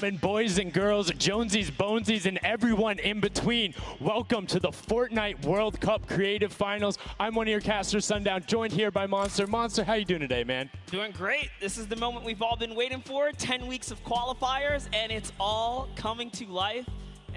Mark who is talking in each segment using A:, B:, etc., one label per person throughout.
A: gentlemen, boys and girls, Jonesies, Bonesies, and everyone in between, welcome to the Fortnite World Cup Creative Finals. I'm one of your casters, Sundown, joined here by Monster. Monster, how you doing today, man?
B: Doing great. This is the moment we've all been waiting for. 10 weeks of qualifiers, and it's all coming to life.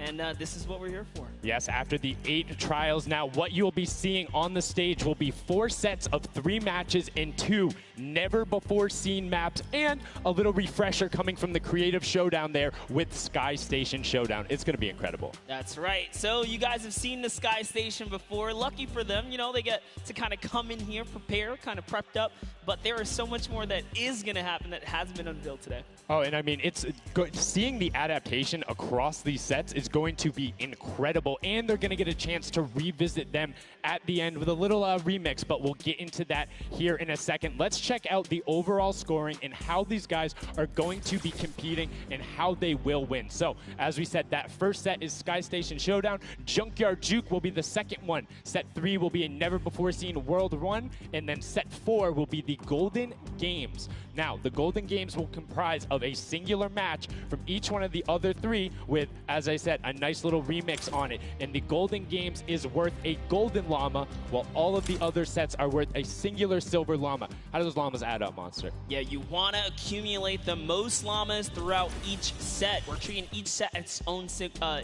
B: And this is what we're here for.
A: Yes, after the 8 trials now, what you'll be seeing on the stage will be 4 sets of 3 matches in 2 never-before-seen maps, and a little refresher coming from the Creative Showdown there with Sky Station Showdown. It's going to be incredible.
B: That's right. So you guys have seen the Sky Station before. Lucky for them, you know, they get to kind of come in here, prepare, kind of prepped up. But there is so much more that is going to happen that has been unveiled today.
A: Oh, and I mean, it's seeing the adaptation across these sets is going to be incredible, and they're going to get a chance to revisit them at the end with a little remix, but we'll get into that here in a second. Let's check out the overall scoring and how these guys are going to be competing and how they will win. So, as we said, that first set is Sky Station Showdown. Junkyard Juke will be the second one. Set 3 will be a never-before-seen World 1, and then set 4 will be the Golden Games. Now, the Golden Games will comprise of a singular match from each one of the other 3 with, as I said, a nice little remix on it. And the Golden Games is worth a golden llama, while all of the other sets are worth a singular silver llama. How do those llamas add up, Monster?
B: Yeah, you want to accumulate the most llamas throughout each set. We're treating each set its own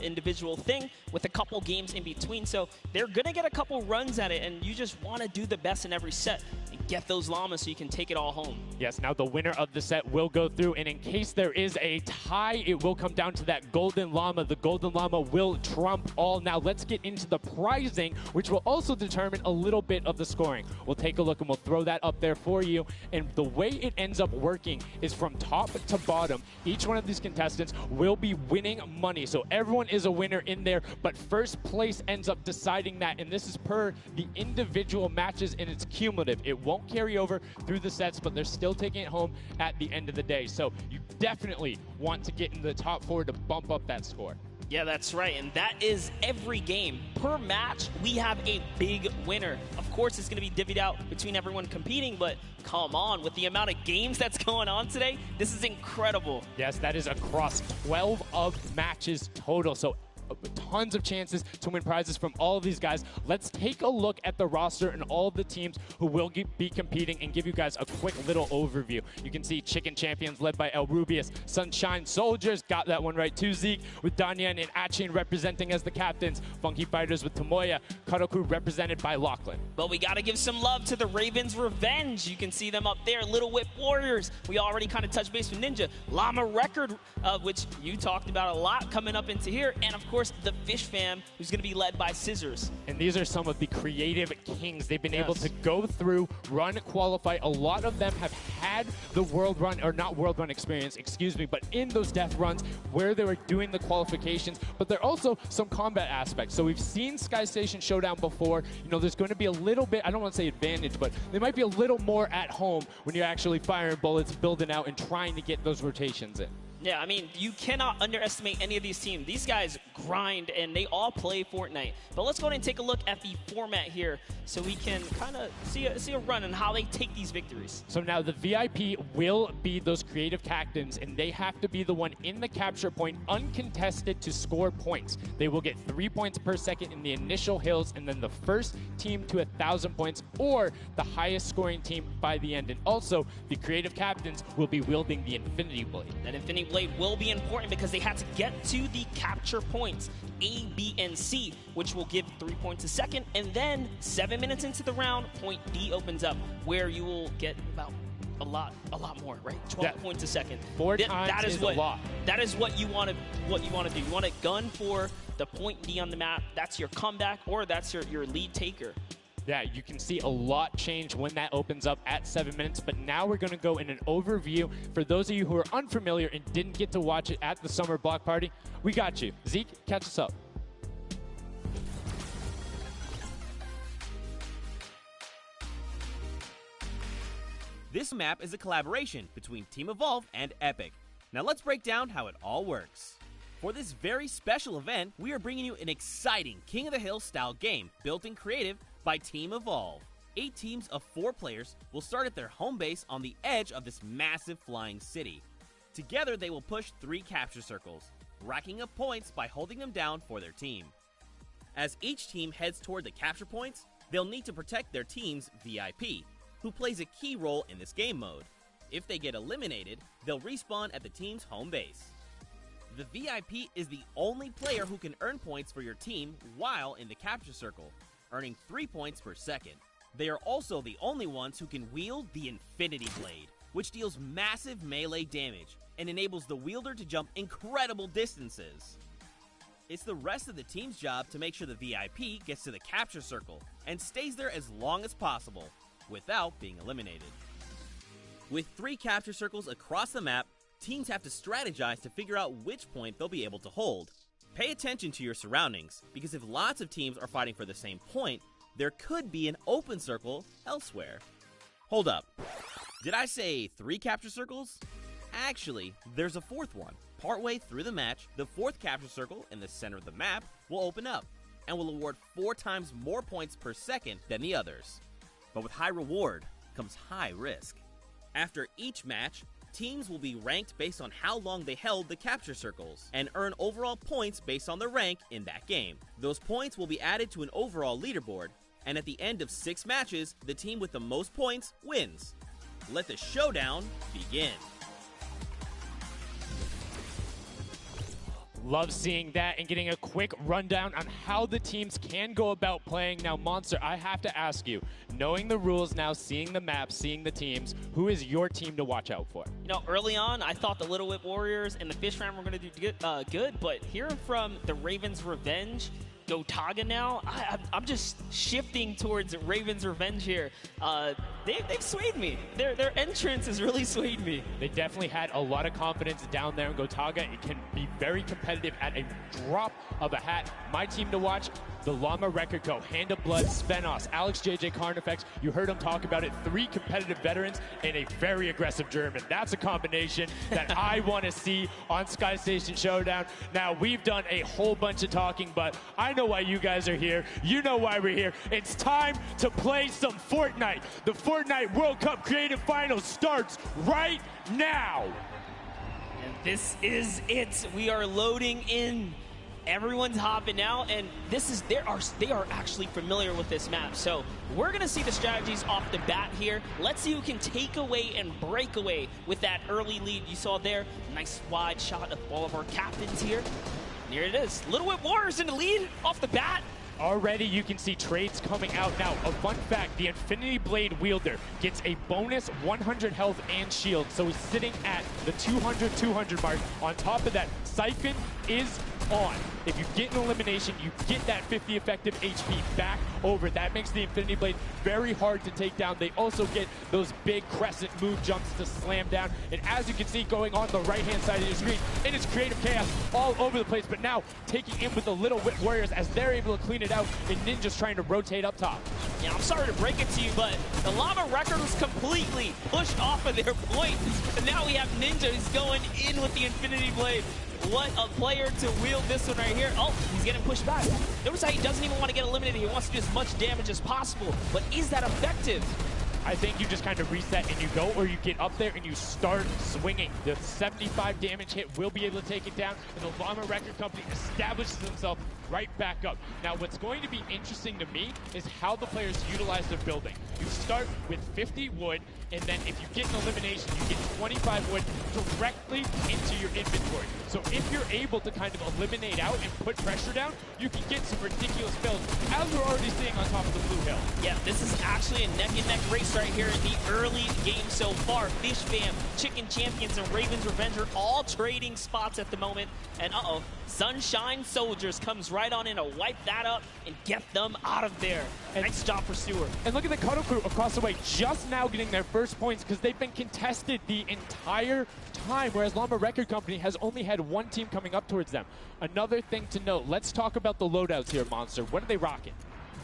B: individual thing with a couple games in between. So they're going to get a couple runs at it, and you just want to do the best in every set and get those llamas so you can take it all home.
A: Yes, now the winner of the set will go through, and in case there is a tie, it will come down to that golden llama. The golden llama will trump all. Now let's get into the prizing, which will also determine a little bit of the scoring. We'll take a look and we'll throw that up there for you. And the way it ends up working is from top to bottom. Each one of these contestants will be winning money. So everyone is a winner in there, but first place ends up deciding that. And this is per the individual matches, and it's cumulative. It won't carry over through the sets, but they're still taking it home at the end of the day. So you definitely want to get in the top 4 to bump up that score.
B: Yeah, that's right, and that is every game. Per match, we have a big winner. Of course, it's going to be divvied out between everyone competing, but come on, with the amount of games that's going on today, this is incredible.
A: Yes, that is across 12 of matches total, so tons of chances to win prizes from all of these guys. Let's take a look at the roster and all of the teams who will be competing and give you guys a quick little overview. You can see Chicken Champions led by El Rubius, Sunshine Soldiers, got that one right too, Zeke, with Danyan and Achin representing as the captains, Funky Fighters with Tomoya, Karoku represented by Lachlan.
B: But we got to give some love to the Ravens Revenge. You can see them up there, Little Whip Warriors. We already kind of touched base with Ninja. Llama Record, which you talked about a lot coming up into here, and of course, the Fish Fam, who's going to be led by Scissors.
A: And these are some of the creative kings. They've been able to go through, run, qualify. A lot of them have had the world run, or not world run experience, excuse me, but in those death runs where they were doing the qualifications, but there are also some combat aspects. So we've seen Sky Station Showdown before. You know, there's going to be a little bit, I don't want to say advantage, but they might be a little more at home when you're actually firing bullets, building out, and trying to get those rotations in.
B: Yeah, I mean, you cannot underestimate any of these teams. These guys grind, and they all play Fortnite. But let's go ahead and take a look at the format here so we can kind of see a run on how they take these victories.
A: So now the VIP will be those creative captains, and they have to be the one in the capture point uncontested to score points. They will get 3 points per second in the initial hills, and then the first team to 1,000 points, or the highest scoring team by the end. And also, the creative captains will be wielding the Infinity Blade.
B: That Infinity Blade will be important because they had to get to the capture points, A, B, and C, which will give 3 points a second, and then 7 minutes into the round, point D opens up, where you will get about a lot more, right? 12 points a second.
A: 4 times is a lot.
B: That is what you want to do. You want to gun for the point D on the map. That's your comeback, or that's your lead taker.
A: Yeah, you can see a lot change when that opens up at 7 minutes, but now we're going to go in an overview. For those of you who are unfamiliar and didn't get to watch it at the summer block party, we got you. Zeke, catch us up.
C: This map is a collaboration between Team Evolve and Epic. Now let's break down how it all works. For this very special event, we are bringing you an exciting King of the Hill style game built in creative by Team Evolve. 8 teams of 4 players will start at their home base on the edge of this massive flying city. Together, they will push 3 capture circles, racking up points by holding them down for their team. As each team heads toward the capture points, they'll need to protect their team's VIP, who plays a key role in this game mode. If they get eliminated, they'll respawn at the team's home base. The VIP is the only player who can earn points for your team while in the capture circle, earning 3 points per second. They are also the only ones who can wield the Infinity Blade, which deals massive melee damage and enables the wielder to jump incredible distances. It's the rest of the team's job to make sure the VIP gets to the capture circle and stays there as long as possible without being eliminated. With 3 capture circles across the map, teams have to strategize to figure out which point they'll be able to hold. Pay attention to your surroundings, because if lots of teams are fighting for the same point, there could be an open circle elsewhere. Hold up. Did I say 3 capture circles? Actually, there's a 4th one. Partway through the match, the 4th capture circle in the center of the map will open up and will award 4 times more points per second than the others. But with high reward comes high risk. After each match, teams will be ranked based on how long they held the capture circles and earn overall points based on their rank in that game. Those points will be added to an overall leaderboard, and at the end of 6 matches, the team with the most points wins. Let the showdown begin.
A: Love seeing that and getting a quick rundown on how the teams can go about playing. Now, Monster, I have to ask you, knowing the rules now, seeing the map, seeing the teams, who is your team to watch out for?
B: You know, early on, I thought the Little Whip Warriors and the Fish Fam were going to do good, but hearing from the Ravens Revenge, Gotaga now, I'm just shifting towards Ravens Revenge here. They've swayed me. Their entrance has really swayed me.
A: They definitely had a lot of confidence down there in Gotaga. It can be very competitive at a drop of a hat. My team to watch, the Llama Record Co., Hand of Blood, Spenos, Alex JJ Carnifex. You heard him talk about it. 3 competitive veterans and a very aggressive German. That's a combination that I want to see on Sky Station Showdown. Now, we've done a whole bunch of talking, but I know why you guys are here. You know why we're here. It's time to play some Fortnite. The Fortnite World Cup Creative Finals starts right now.
B: And this is it. We are loading in. Everyone's hopping out, and they are actually familiar with this map. So we're gonna see the strategies off the bat here. Let's see who can take away and break away with that early lead you saw there. Nice wide shot of all of our captains here. And here it is. Little Whip Warriors in the lead off the bat.
A: Already you can see trades coming out now. A fun fact, the Infinity Blade wielder gets a bonus 100 health and shield, so he's sitting at the 200 mark. On top of that, Siphon is on. If you get an elimination, you get that 50 effective HP back over. That makes the Infinity Blade very hard to take down. They also get those big crescent move jumps to slam down. And as you can see going on the right-hand side of your screen, it is creative chaos all over the place. But now taking in with the Little Whip Warriors as they're able to clean it out, and Ninja's trying to rotate up top.
B: Yeah, I'm sorry to break it to you, but the Llama Record was completely pushed off of their point. And now we have Ninja who's going in with the Infinity Blade. What a player to wield this one right here. Oh, he's getting pushed back. Notice how he doesn't even want to get eliminated. He wants to do as much damage as possible. But is that effective?
A: I think you just kind of reset and you go, or you get up there and you start swinging. The 75 damage hit will be able to take it down, and the Llama Record Company establishes himself right back up. Now, what's going to be interesting to me is how the players utilize their building. You start with 50 wood, and then if you get an elimination, you get 25 wood directly into your inventory. So if you're able to kind of eliminate out and put pressure down, you can get some ridiculous builds, as we're already seeing on top of the Blue Hill.
B: Yeah, this is actually a neck-and-neck race right here in the early game so far. Fish Fam, Chicken Champions, and Ravens Revenge are all trading spots at the moment. And Sunshine Soldiers comes right on in to wipe that up and get them out of there. And nice job for Stewart.
A: And look at the Cuddle Crew across the way, just now getting their first points because they've been contested the entire time, whereas Llama Record Company has only had one team coming up towards them. Another thing to note, let's talk about the loadouts here, Monster. What are they rocking?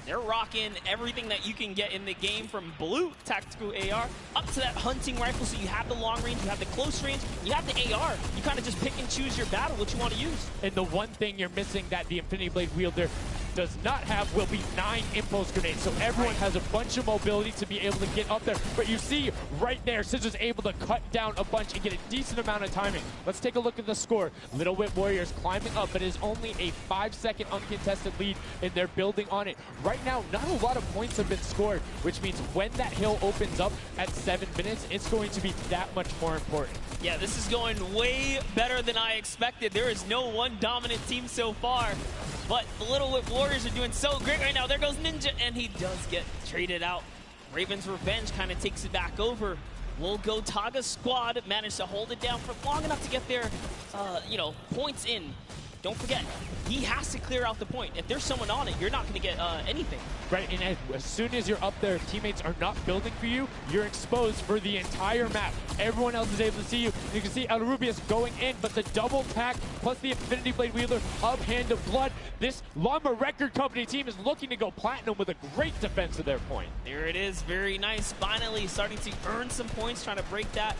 B: They're rocking everything that you can get in the game, from blue tactical AR up to that hunting rifle. So you have the long range, you have the close range, you have the AR. You kind of just pick and choose your battle, what you want to use.
A: And the one thing you're missing that the Infinity Blade wielder does not have will be 9 impulse grenades. So everyone has a bunch of mobility to be able to get up there. But you see right there, Scissors able to cut down a bunch and get a decent amount of timing. Let's take a look at the score. Little Whip Warriors climbing up, but it is only a 5-second uncontested lead, and they're building on it. Right now, not a lot of points have been scored, which means when that hill opens up at 7 minutes, it's going to be that much more important.
B: Yeah, this is going way better than I expected. There is no one dominant team so far, but the Little Whip Warriors are doing so great right now. There goes Ninja, and he does get traded out. Raven's Revenge kind of takes it back over. Will Gotaga's squad manage to hold it down for long enough to get their, points in. Don't forget, he has to clear out the point. If there's someone on it, you're not going to get anything.
A: Right, and as soon as you're up there, if teammates are not building for you, you're exposed for the entire map. Everyone else is able to see you. You can see El Rubius going in, but the double tack plus the Infinity Blade wielder of Hand of Blood. This Llama Record Company team is looking to go platinum with a great defense of their point.
B: There it is, very nice. Finally starting to earn some points, trying to break that,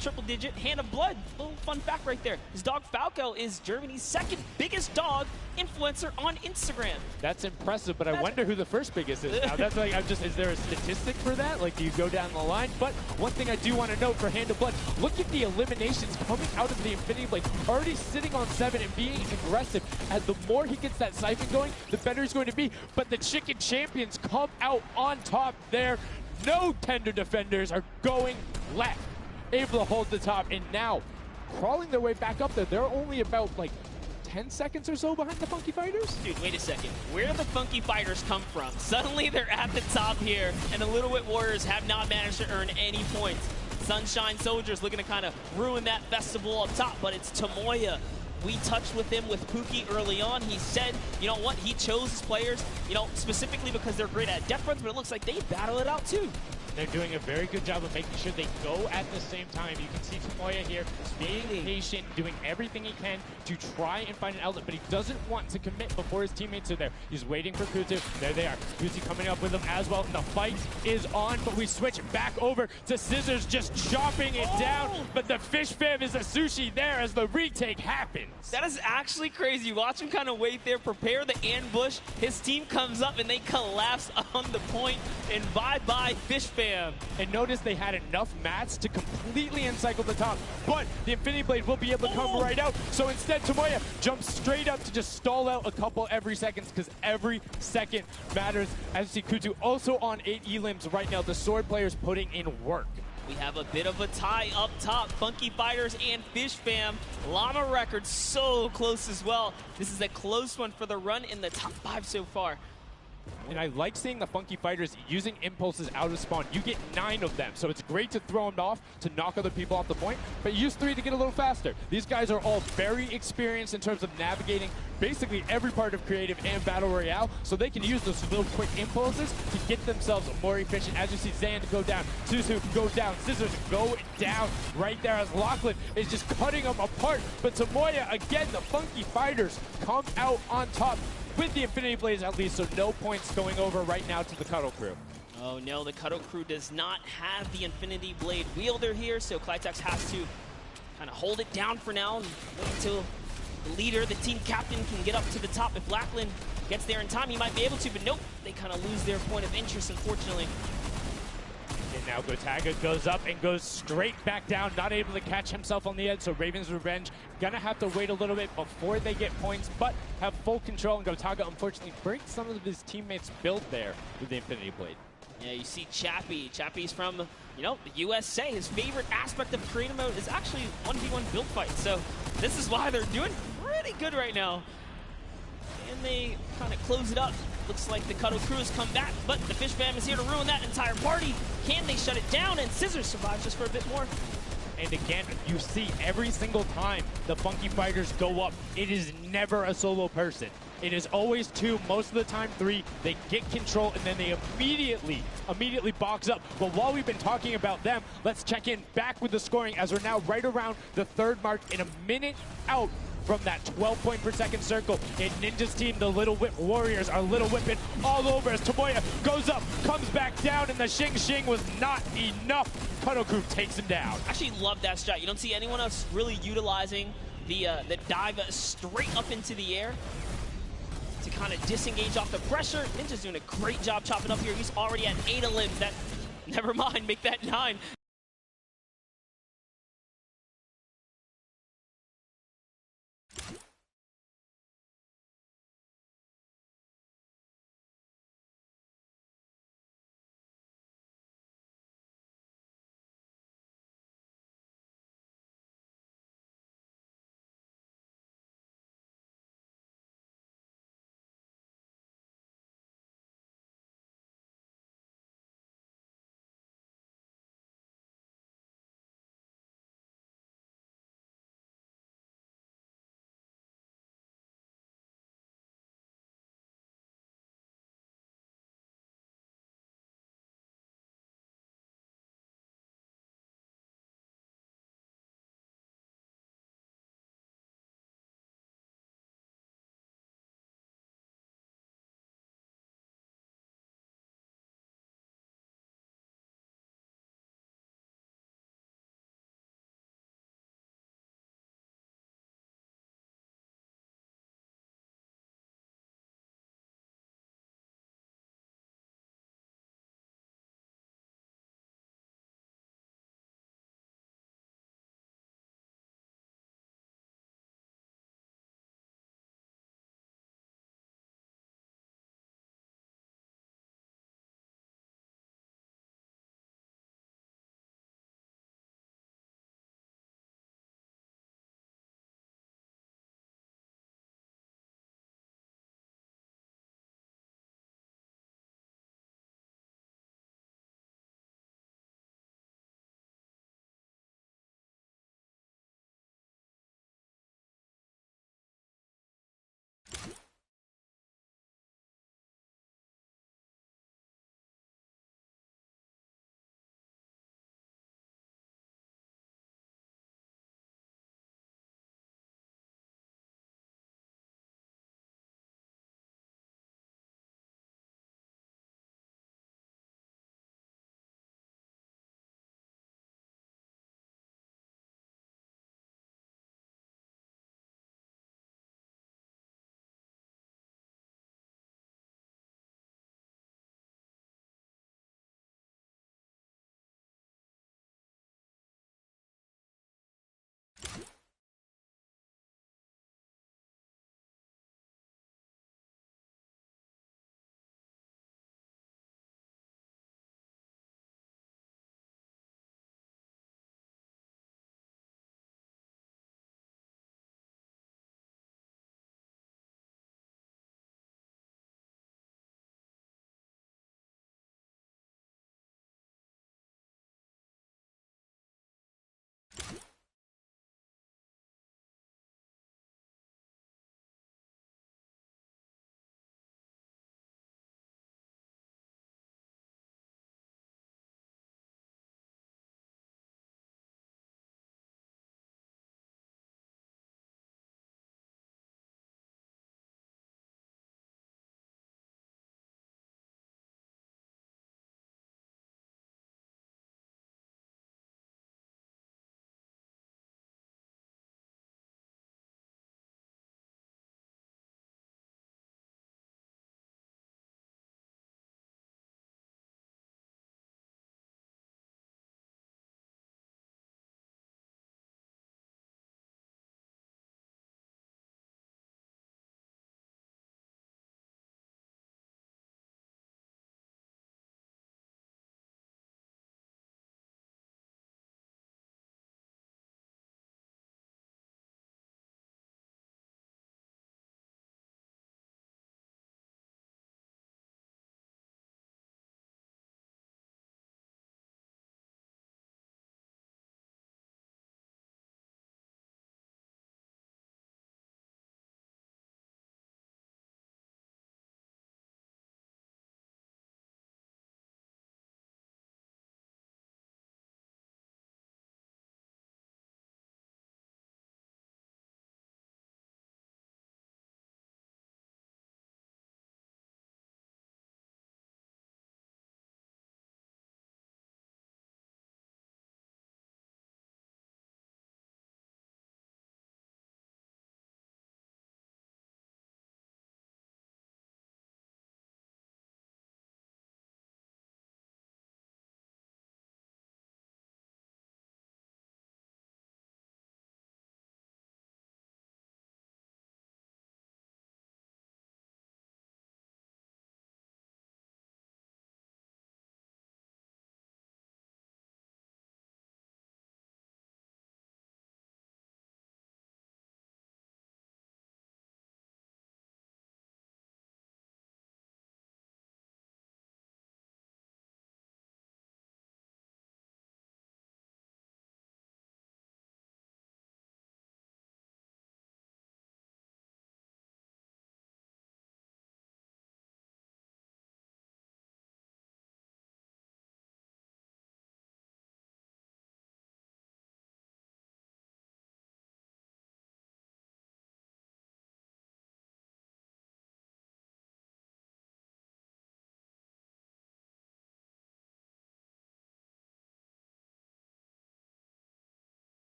B: triple digit Hand of Blood. Little fun fact right there. His dog Falco is Germany's second biggest dog influencer on Instagram.
A: That's impressive, but I wonder who the first biggest is now. That's like, is there a statistic for that? Like, do you go down the line? But one thing I do want to note for Hand of Blood, look at the eliminations coming out of the Infinity Blade. Already sitting on 7 and being aggressive. As the more he gets that siphon going, the better he's going to be. But the Chicken Champions come out on top there. No tender defenders are going left. Able to hold the top, and now crawling their way back up there. They're only about, 10 seconds or so behind the Funky Fighters?
B: Dude, wait a second. Where did the Funky Fighters come from? Suddenly they're at the top here, and the Little Whip Warriors have not managed to earn any points. Sunshine Soldiers looking to kind of ruin that festival up top, but it's Tomoya. We touched with him with Pookie early on. He said, you know what, he chose his players, specifically because they're great at death runs, but it looks like they battle it out too.
A: They're doing a very good job of making sure they go at the same time. You can see Tomoya here being patient, doing everything he can to try and find an outlet, but he doesn't want to commit before his teammates are there. He's waiting for Kuzu. There they are. Kuzu coming up with them as well. The fight is on, but we switch back over to Scissors just chopping it down, but the fish fam is a sushi there as the retake happens.
B: That is actually crazy. Watch him kind of wait there, prepare the ambush. His team comes up and they collapse on the point, and bye-bye fish fam.
A: And notice they had enough mats to completely encircle the top, but the Infinity Blade will be able to come right out. So instead, Tomoya jumps straight up to just stall out a couple every second, because every second matters. As you see Kutu also on 8 elims right now. The sword players putting in work.
B: We have a bit of a tie up top. Funky Fighters and Fish Fam. Llama Records so close as well. This is a close one for the run in the top 5 so far.
A: And I like seeing the Funky Fighters using impulses out of spawn. You get 9 of them, so it's great to throw them off to knock other people off the point, but use 3 to get a little faster. These guys are all very experienced in terms of navigating basically every part of creative and battle royale, so they can use those little quick impulses to get themselves more efficient. As you see Zan go down, Suzu go down, Scissors go down right there as Lachlan is just cutting them apart. But Tomoya, again, the Funky Fighters come out on top with the Infinity Blades at least, so no points going over right now to the Cuddle Crew.
B: Oh no, the Cuddle Crew does not have the Infinity Blade wielder here, so Clitex has to kind of hold it down for now and wait until the leader, the team captain, can get up to the top. If Lachlan gets there in time, he might be able to, but nope, they kind of lose their point of interest, unfortunately.
A: And now Gotaga goes up and goes straight back down, not able to catch himself on the edge, so Raven's Revenge gonna have to wait a little bit before they get points, but have full control, and Gotaga unfortunately breaks some of his teammates' build there with the Infinity Blade.
B: Yeah, you see Chappie. Chappie's from, the USA. His favorite aspect of creative mode is actually 1v1 build fights, so this is why they're doing pretty good right now. And they kind of close it up. Looks like the Cuddle Crew has come back, but the Fish Fam is here to ruin that entire party. Can they shut it down? And Scissors survives just for a bit more.
A: And again, you see every single time the Funky Fighters go up, it is never a solo person. It is always 2, most of the time 3. They get control and then they immediately box up. But while we've been talking about them, let's check in back with the scoring as we're now right around the 3rd mark and a minute out from that 12 point per second circle. And Ninja's team, the Little Whip Warriors, are Little Whipping all over as Tomoya goes up, comes back down, and the Shing was not enough. Cuddle Crew takes him down.
B: I actually love that strat. You don't see anyone else really utilizing the dive straight up into the air to kind of disengage off the pressure. Ninja's doing a great job chopping up here. He's already at 8 of limbs. That, never mind, make that 9.